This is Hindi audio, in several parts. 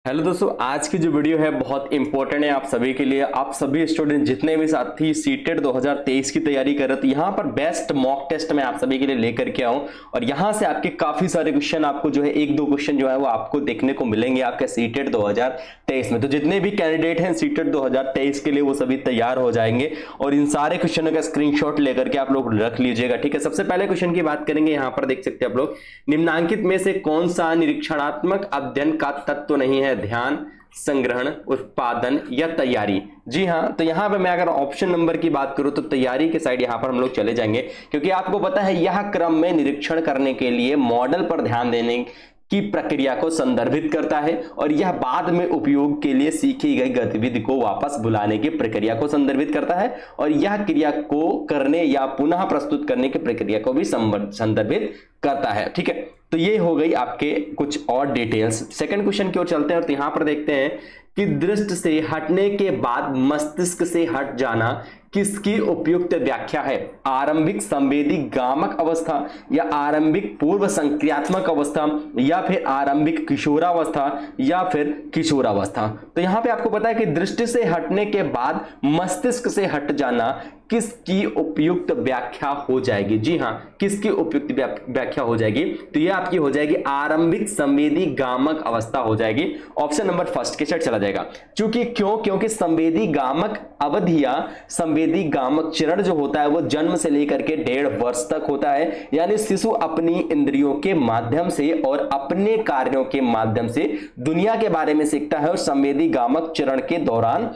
हेलो दोस्तों, आज की जो वीडियो है बहुत इंपॉर्टेंट है आप सभी के लिए। आप सभी स्टूडेंट जितने भी साथी सीटेट 2023 की तैयारी कर रहे थे, यहाँ पर बेस्ट मॉक टेस्ट मैं आप सभी के लिए लेकर के आऊं और यहाँ से आपके काफी सारे क्वेश्चन आपको जो है एक दो क्वेश्चन जो है वो आपको देखने को मिलेंगे आपके सीटेट 2023 में। तो जितने भी कैंडिडेट हैं सीटेट 2023 के लिए वो सभी तैयार हो जाएंगे और इन सारे क्वेश्चनों का स्क्रीनशॉट लेकर के आप लोग रख लीजिएगा, ठीक है। सबसे पहले क्वेश्चन की बात करेंगे, यहाँ पर देख सकते हैं आप लोग, निम्नांकित में से कौन सा निरीक्षणात्मक अध्ययन का तत्व नहीं है? ध्यान, संग्रहण, उत्पादन या तैयारी। जी हां, तो यहां पे मैं अगर ऑप्शन नंबर की बात करूं तो तैयारी के साइड यहां पर हम लोग चले जाएंगे, क्योंकि आपको पता है यह क्रम में निरीक्षण करने के लिए मॉडल पर ध्यान देने की प्रक्रिया को संदर्भित करता है और यह बाद में उपयोग के लिए सीखी गई गतिविधि को वापस बुलाने की प्रक्रिया को संदर्भित करता है और यह क्रिया को करने या पुनः प्रस्तुत करने की प्रक्रिया को भी संदर्भित करता है, ठीक है। तो ये हो गई आपके कुछ और डिटेल्स। सेकंड क्वेश्चन की ओर चलते हैं और यहाँ पर देखते हैं कि दृष्टि से हटने के बाद मस्तिष्क से हट जाना किसकी उपयुक्त व्याख्या है? आरंभिक संवेदी गामक अवस्था या आरंभिक पूर्व संक्रियात्मक अवस्था या फिर आरंभिक किशोरावस्था या फिर किशोरावस्था। तो यहां पे आपको पता है कि दृष्टि से हटने के बाद मस्तिष्क से हट जाना किसकी उपयुक्त व्याख्या हो जाएगी? जी हां, किसकी उपयुक्त व्याख्या हो जाएगी? तो यह आपकी हो जाएगी आरंभिक संवेदी गामक अवस्था हो जाएगी। ऑप्शन नंबर फर्स्ट के साइड चला जाएगा। क्योंकि संवेदी गामक अवधि या संवेदी गामक चरण जो होता है वो जन्म से लेकर के 1.5 वर्ष तक होता है, यानी शिशु अपनी इंद्रियों के माध्यम से और अपने कार्यों के माध्यम से दुनिया के बारे में सीखता है और संवेदी गामक चरण के दौरान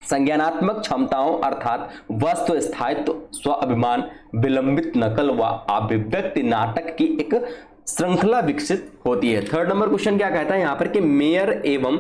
संज्ञानात्मक क्षमताओं अर्थात वस्तु स्थायित्व, स्व अभिमान, विलंबित नकल व अभिव्यक्ति नाटक की एक श्रृंखला विकसित होती है। थर्ड नंबर क्वेश्चन क्या कहता है यहाँ पर कि मेयर एवं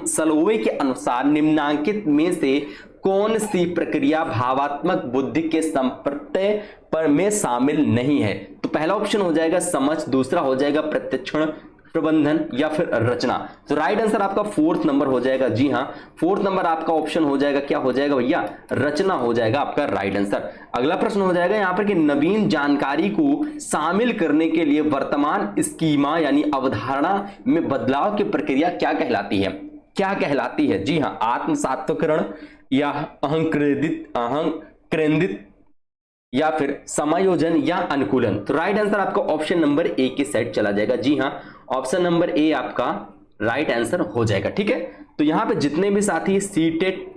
सलोवे के अनुसार निम्नांकित में से कौन सी प्रक्रिया भावात्मक बुद्धि के संप्रत्यय पर में शामिल नहीं है? तो पहला ऑप्शन हो जाएगा समझ, दूसरा हो जाएगा प्रत्यक्षण, प्रबंधन या फिर रचना। तो राइट आंसर आपका फोर्थ नंबर हो जाएगा। जी हां, फोर्थ नंबर आपका ऑप्शन हो जाएगा, क्या हो जाएगा भैया? रचना हो जाएगा आपका राइट आंसर। अगला प्रश्न हो जाएगा यहां पर कि नवीन जानकारी को शामिल करने के लिए वर्तमान स्कीमा यानी अवधारणा में बदलाव की प्रक्रिया क्या कहलाती है? क्या कहलाती है? जी हां, आत्मसात्वकरण या अहंकेंद्रित या फिर समायोजन या अनुकूलन। तो राइट आंसर आपका ऑप्शन नंबर ए की साइड चला जाएगा। जी हां, ऑप्शन नंबर ए आपका राइट आंसर हो जाएगा, ठीक है। तो यहां पे जितने भी साथी सीटेट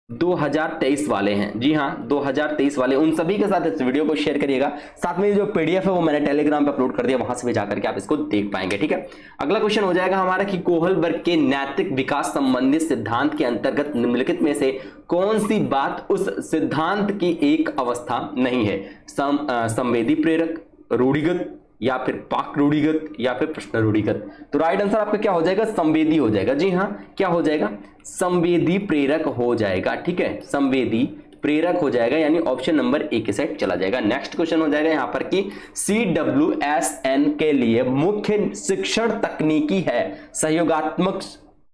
2023 वाले हैं, जी हां 2023 वाले, उन सभी के साथ इस वीडियो को शेयर करिएगा। साथ में जो पीडीएफ है वो मैंने टेलीग्राम पे अपलोड कर दिया, वहां से भी जाकर के आप इसको देख पाएंगे, ठीक है। अगला क्वेश्चन हो जाएगा हमारा कि कोहलबर्ग के नैतिक विकास संबंधित सिद्धांत के अंतर्गत निम्नलिखित में से कौन सी बात उस सिद्धांत की एक अवस्था नहीं है? संवेदी प्रेरक, रूढ़िगत या फिर पाक रूढ़िगत या फिर प्रश्न रूढ़िगत। तो राइट आंसर आपका क्या हो जाएगा? संवेदी हो जाएगा। जी हां, क्या हो जाएगा? संवेदी प्रेरक हो जाएगा, ठीक है, संवेदी प्रेरक हो जाएगा, यानी ऑप्शन नंबर ए के साइड चला जाएगा। नेक्स्ट क्वेश्चन हो जाएगा यहां पर कि CWSN के लिए मुख्य शिक्षण तकनीकी है सहयोगात्मक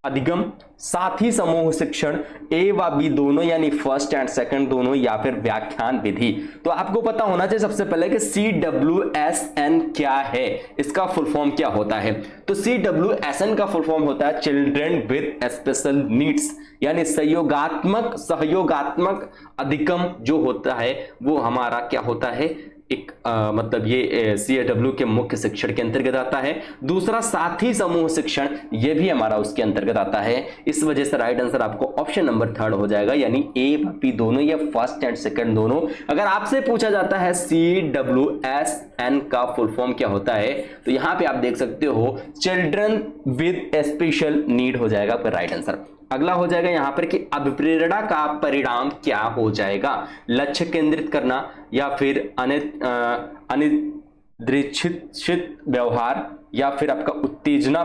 अधिगम, साथी समूह शिक्षण, ए व बी दोनों यानी फर्स्ट एंड सेकंड दोनों, या फिर व्याख्यान विधि। तो आपको पता होना चाहिए सबसे पहले कि CWSN क्या है, इसका फुल फॉर्म क्या होता है। तो CWSN का फुल फॉर्म होता है चिल्ड्रन विद स्पेशल नीड्स, यानी सहयोगात्मक अधिगम जो होता है वो हमारा क्या होता है, एक मतलब ये CAW के मुख्य शिक्षण के अंतर्गत आता है। दूसरा साथी समूह शिक्षण, ये भी हमारा उसके अंतर्गत आता है। इस वजह से राइट आंसर आपको ऑप्शन नंबर थर्ड हो जाएगा, यानी ए बी दोनों या फर्स्ट एंड सेकंड दोनों। अगर आपसे पूछा जाता है CWSN का फुल फॉर्म क्या होता है, तो यहां पे आप देख सकते हो चिल्ड्रन विद स्पेशल नीड हो जाएगा फिर राइट आंसर। अगला हो जाएगा यहां पर कि अभिप्रेरणा का परिणाम क्या हो जाएगा? लक्ष्य केंद्रित करना या फिर अनिर्देशित व्यवहार या फिर आपका उत्तेजना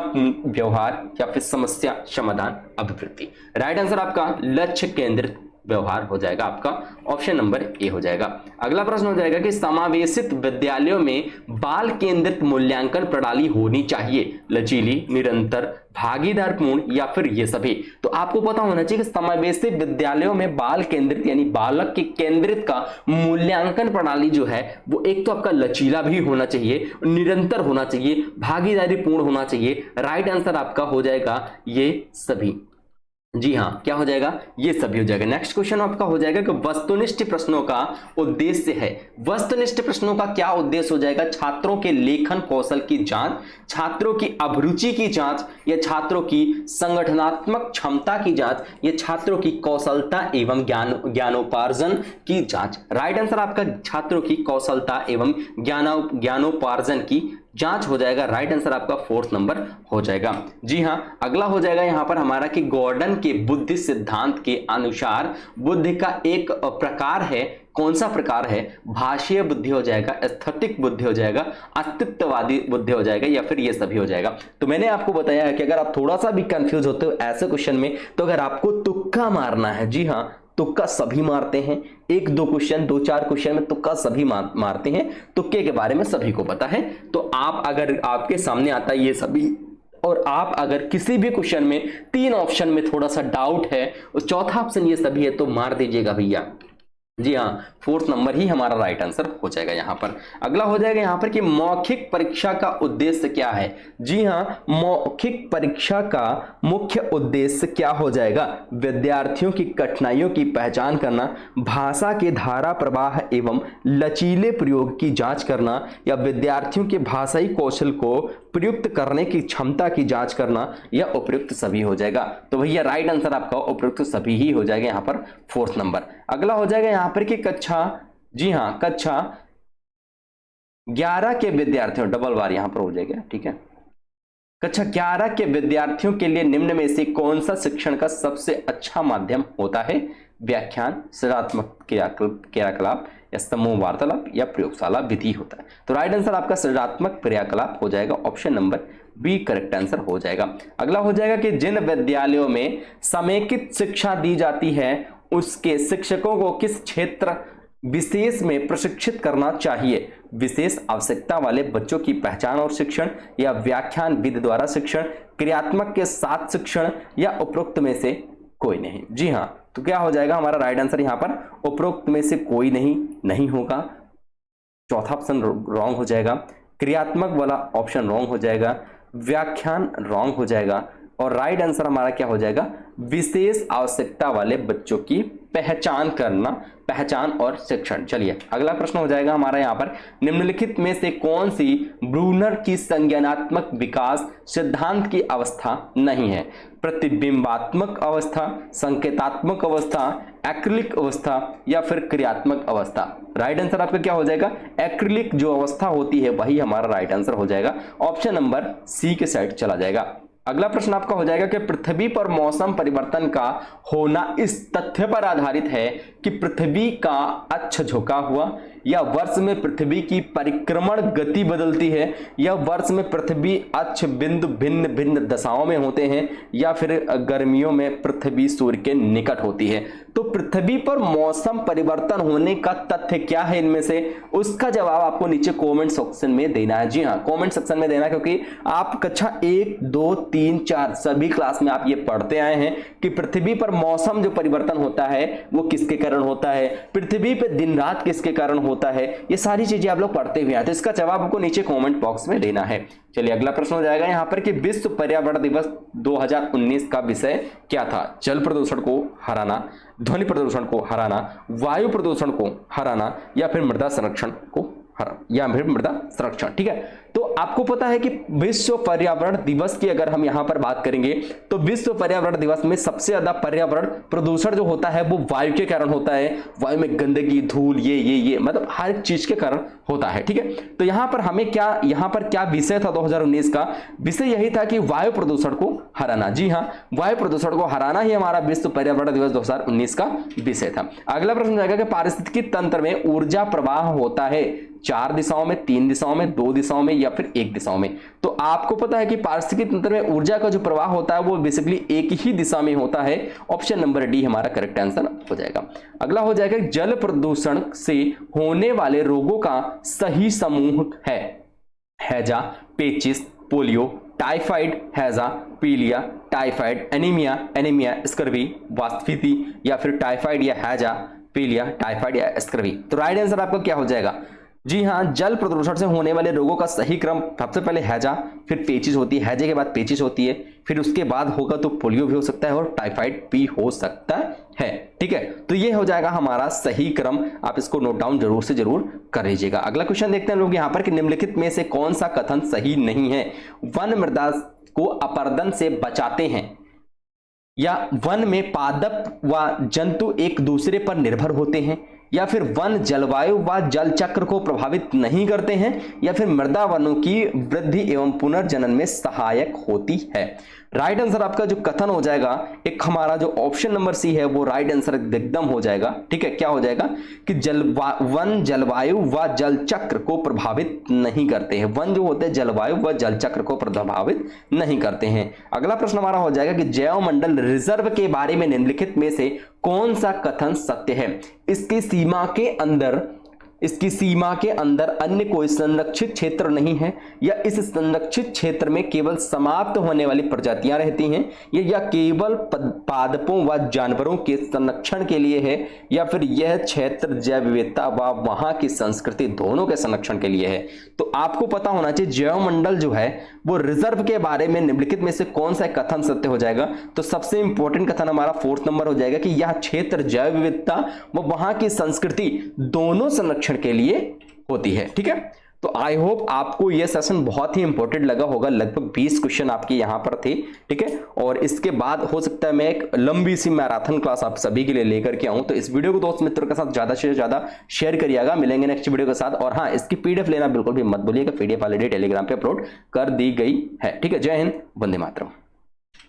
व्यवहार या फिर समस्या समाधान अभिवृत्ति। राइट आंसर आपका लक्ष्य केंद्रित व्यवहार हो जाएगा आपका ऑप्शन नंबर ए हो जाएगा। अगला प्रश्न हो जाएगा कि समावेशित विद्यालयों में बाल केंद्रित मूल्यांकन प्रणाली होनी चाहिए, लचीली, निरंतर, भागीदारपूर्ण या फिर ये सभी। तो आपको पता होना चाहिए कि समावेशित विद्यालयों में बाल केंद्रित यानी बालक के केंद्रित का मूल्यांकन प्रणाली जो है वो एक तो आपका लचीला भी होना चाहिए, निरंतर होना चाहिए, भागीदारी पूर्ण होना चाहिए। राइट आंसर आपका हो जाएगा ये सभी। जी हाँ, क्या हो जाएगा, ये सभी हो जाएगा। नेक्स्ट क्वेश्चन आपका हो जाएगा कि वस्तुनिष्ठ प्रश्नों का उद्देश्य है। वस्तुनिष्ठ प्रश्नों का क्या उद्देश्य हो जाएगा, छात्रों के लेखन कौशल की जांच, छात्रों की अभिरुचि की जांच, या छात्रों की संगठनात्मक क्षमता की जांच, या छात्रों की कौशलता एवं ज्ञानोपार्जन की जांच। राइट आंसर आपका छात्रों की कौशलता एवं ज्ञानोपार्जन की जांच हो जाएगा। राइट आंसर आपका 4th नंबर हो जाएगा। जी हाँ, अगला हो जाएगा यहां पर हमारा कि गॉर्डन के बुद्धि सिद्धांत के अनुसार बुद्धि का एक प्रकार है, कौन सा प्रकार है, भाषीय बुद्धि हो जाएगा, एस्थेटिक बुद्धि हो जाएगा, अस्तित्ववादी बुद्धि हो जाएगा, या फिर ये सभी हो जाएगा। तो मैंने आपको बताया है कि अगर आप थोड़ा सा भी कंफ्यूज होते हो ऐसे क्वेश्चन में, तो अगर आपको तुक्का मारना है, जी हाँ, तुक्का सभी मारते हैं, 1-2 क्वेश्चन 2-4 क्वेश्चन में तुक्का सभी मारते हैं, तुक्के के बारे में सभी को पता है। तो आप अगर आपके सामने आता है ये सभी, और आप अगर किसी भी क्वेश्चन में 3 ऑप्शन में थोड़ा सा डाउट है और चौथा ऑप्शन ये सभी है, तो मार दीजिएगा भैया। जी हाँ, 4th नंबर ही हमारा राइट आंसर हो जाएगा यहां पर। अगला हो जाएगा यहां पर कि मौखिक परीक्षा का उद्देश्य क्या है। जी हाँ, मौखिक परीक्षा का मुख्य उद्देश्य क्या हो जाएगा, विद्यार्थियों की कठिनाइयों की पहचान करना, भाषा के धारा प्रवाह एवं लचीले प्रयोग की जांच करना, या विद्यार्थियों के भाषाई कौशल को प्रयुक्त करने की क्षमता की जांच करना, या उपयुक्त सभी हो जाएगा। तो भैया राइट आंसर आपका उपयुक्त सभी ही हो जाएगा यहां पर 4th नंबर। अगला हो जाएगा यहां पर कि कक्षा, जी हां, कक्षा 11 के विद्यार्थियों, डबल बार यहां पर हो जाएगा, ठीक है। कक्षा 11 के विद्यार्थियों के लिए निम्न में से कौन सा शिक्षण का सबसे अच्छा माध्यम होता है, व्याख्यान, सृजनात्मक क्रियाकलाप, या समूह वार्तालाप, या प्रयोगशाला विधि होता है। तो राइट आंसर आपका सृजनात्मक क्रियाकलाप हो जाएगा, option number B correct answer हो जाएगा। अगला हो जाएगा कि जिन विद्यालयों में समेकित शिक्षा दी जाती है उसके शिक्षकों को किस क्षेत्र विशेष में प्रशिक्षित करना चाहिए, विशेष आवश्यकता वाले बच्चों की पहचान और शिक्षण, या व्याख्यान विधि द्वारा शिक्षण, क्रियात्मक के साथ शिक्षण, या उपरोक्त में से कोई नहीं। जी हाँ, तो क्या हो जाएगा हमारा राइट आंसर यहां पर, उपरोक्त में से कोई नहीं होगा, चौथा ऑप्शन रॉन्ग हो जाएगा, क्रियात्मक वाला ऑप्शन रॉन्ग हो जाएगा, व्याख्यान रॉन्ग हो जाएगा, और राइट आंसर हमारा क्या हो जाएगा, विशेष आवश्यकता वाले बच्चों की पहचान करना, पहचान और शिक्षण। चलिए अगला प्रश्न हो जाएगा हमारा यहाँ पर, निम्नलिखित में से कौन सी ब्रूनर की संज्ञानात्मक विकास सिद्धांत की अवस्था नहीं है, प्रतिबिंबात्मक अवस्था, संकेतात्मक अवस्था, एक्रिलिक अवस्था, या फिर क्रियात्मक अवस्था। राइट आंसर आपका क्या हो जाएगा, एक्रिलिक जो अवस्था होती है वही हमारा राइट आंसर हो जाएगा, ऑप्शन नंबर सी के साइड चला जाएगा। अगला प्रश्न आपका हो जाएगा कि पृथ्वी पर मौसम परिवर्तन का होना इस तथ्य पर आधारित है कि पृथ्वी का अक्ष झुका हुआ, या वर्ष में पृथ्वी की परिक्रमण गति बदलती है, या वर्ष में पृथ्वी अक्ष बिंदु भिन्न भिन्न दशाओं में होते हैं, या फिर गर्मियों में पृथ्वी सूर्य के निकट होती है। तो पृथ्वी पर मौसम परिवर्तन होने का तथ्य क्या है इनमें से, उसका जवाब आपको नीचे कमेंट सेक्शन में देना है। जी हाँ, कमेंट सेक्शन में देना, क्योंकि आप कक्षा 1, 2, 3, 4 सभी क्लास में आप ये पढ़ते आए हैं कि पृथ्वी पर मौसम जो परिवर्तन होता है वो किसके कारण होता है, पृथ्वी पर दिन रात किसके कारण होता है, ये सारी चीजें आप लोग पढ़ते हुए आए, तो इसका जवाब आपको नीचे कमेंट बॉक्स में देना है। चलिए अगला प्रश्न हो जाएगा यहाँ पर कि विश्व पर्यावरण दिवस 2019 का विषय क्या था, जल प्रदूषण को हराना, ध्वनि प्रदूषण को हराना, वायु प्रदूषण को हराना, या फिर मृदा संरक्षण को हराना, या फिर मृदा संरक्षण। ठीक है, तो आपको पता है कि विश्व पर्यावरण दिवस की अगर हम यहां पर बात करेंगे तो विश्व पर्यावरण दिवस में सबसे ज्यादा पर्यावरण प्रदूषण जो होता है वो वायु के कारण होता है, वायु में गंदगी, धूल, ये मतलब हर एक चीज के कारण होता है। ठीक है, तो यहां पर हमें क्या विषय था 2019 का, विषय यही था कि वायु प्रदूषण को हराना। जी हाँ, वायु प्रदूषण को हराना ही हमारा विश्व पर्यावरण दिवस 2019 का विषय था। अगला प्रश्न जाएगा कि पारिस्थितिकी तंत्र में ऊर्जा प्रवाह होता है 4 दिशाओं में, 3 दिशाओं में, 2 दिशाओं में या फिर 1 दिशाओं में? तो आपको पता है कि पारिस्थितिकी तंत्र में ऊर्जा का जो प्रवाह होता है वो बेसिकली एक ही दिशा में होता है। ऑप्शन नंबर डी हमारा करेक्ट आंसर हो जाएगा। अगला हो जाएगा जल प्रदूषण से होने वाले रोगों का सही समूह है। हैजा, पेचिस, पोलियो, टाइफाइड, हैजा, पीलिया, टाइफाइड, एनीमिया, स्कर्वी, वास्फीति या फिर टाइफाइड या हैजा, पीलिया, टाइफाइड या स्कर्वी। तो राइट आंसर आपका क्या हो जाएगा? जी हाँ, जल प्रदूषण से होने वाले रोगों का सही क्रम सबसे पहले हैजा, फिर पेचिस होती है, हैजे के बाद पेचिस होती है, फिर उसके बाद होगा तो पोलियो भी हो सकता है और टाइफाइड भी हो सकता है। ठीक है, तो ये हो जाएगा हमारा सही क्रम। आप इसको नोट डाउन जरूर से जरूर कर लीजिएगा। अगला क्वेश्चन देखते हैं लोग यहाँ पर कि निम्नलिखित में से कौन सा कथन सही नहीं है? वन मृदा को अपरदन से बचाते हैं, या वन में पादप व जंतु एक दूसरे पर निर्भर होते हैं, या फिर वन जलवायु व जल चक्र को प्रभावित नहीं करते हैं, या फिर मृदा वनों की वृद्धि एवं पुनर्जनन में सहायक होती है। राइट आंसर आपका जो कथन हो जाएगा एक हमारा जो ऑप्शन नंबर सी है वो राइट आंसर एकदम हो जाएगा। ठीक है, क्या हो जाएगा कि वन जलवायु व जल चक्र को प्रभावित नहीं करते हैं। वन जो होते हैं जलवायु व जल चक्र को प्रभावित नहीं करते हैं। अगला प्रश्न हमारा हो जाएगा कि जैव मंडल रिजर्व के बारे में निम्नलिखित में से कौन सा कथन सत्य है? इसकी सीमा के अंदर अन्य कोई संरक्षित क्षेत्र नहीं है, या इस संरक्षित क्षेत्र में केवल समाप्त होने वाली प्रजातियां रहती हैं, या केवल पादपों व जानवरों के संरक्षण के लिए है, या फिर यह क्षेत्र जैव विविधता व वहां की संस्कृति दोनों के संरक्षण के लिए है। तो आपको पता होना चाहिए जैव मंडल जो है वो रिजर्व के बारे में निम्नलिखित में से कौन सा कथन सत्य हो जाएगा? तो सबसे इंपॉर्टेंट कथन हमारा 4th नंबर हो जाएगा कि यह क्षेत्र जैव विविधता व वहां की संस्कृति दोनों संरक्षण के लिए होती है। ठीक है, तो आई होप आपको यह सेशन बहुत ही इंपॉर्टेंट लगा होगा। लगभग 20 क्वेश्चन आपके यहां पर थे। ठीक है, और इसके बाद हो सकता है मैं एक लंबी सी मैराथन क्लास आप सभी के लिए लेकर के आऊं। तो इस वीडियो को दोस्त मित्रों के साथ ज्यादा से ज्यादा शेयर करिएगा। मिलेंगे नेक्स्ट वीडियो के साथ। और हाँ, इसकी पीडीएफ लेना बिल्कुल भी मत भूलिएगा। पीडीएफ ऑलरेडी टेलीग्राम पे अपलोड कर दी गई है। ठीक है, जय हिंद, वंदे मातरम।